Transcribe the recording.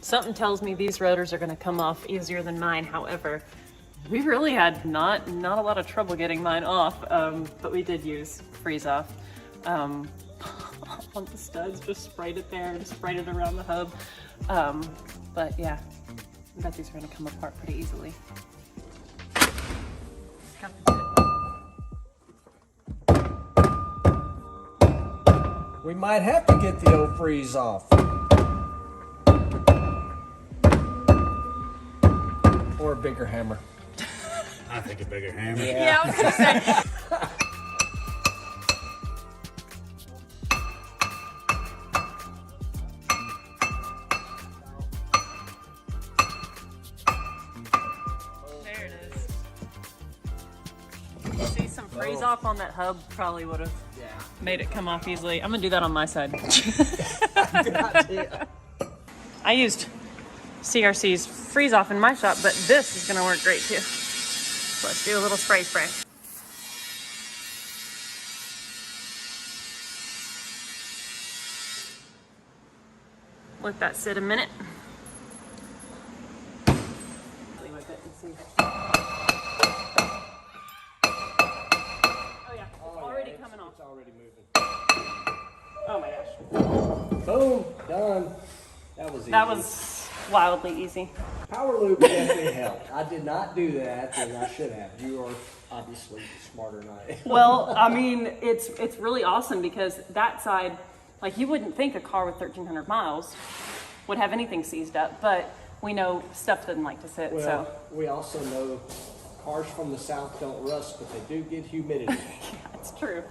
Something tells me these rotors are going to come off easier than mine. However, we really had not a lot of trouble getting mine off, but we did use freeze off on the studs. Just sprayed it there and sprayed it around the hub. But yeah, I bet these are going to come apart pretty easily. We might have to get the old freeze off. Or a bigger hammer. I think a bigger hammer. Yeah, I was gonna say. There it is. See, some freeze off on that hub probably would have made it come off easily. I'm gonna do that on my side. I used CRC's freeze off in my shop, but this is gonna work great too. So let's do a little spray. Let that sit a minute. With it and see. Oh yeah, it's already coming off. It's already moving. Oh my gosh. Boom, done. That was easy. That was wildly easy. Power Lube definitely helped. I did not do that, and I should have. You are obviously smarter than I am. Well, I mean, it's really awesome because that side, like you wouldn't think a car with 1,300 miles would have anything seized up, but we know stuff doesn't like to sit, Well, so. we also know cars from the south don't rust, but they do get humidity. Yeah, it's true.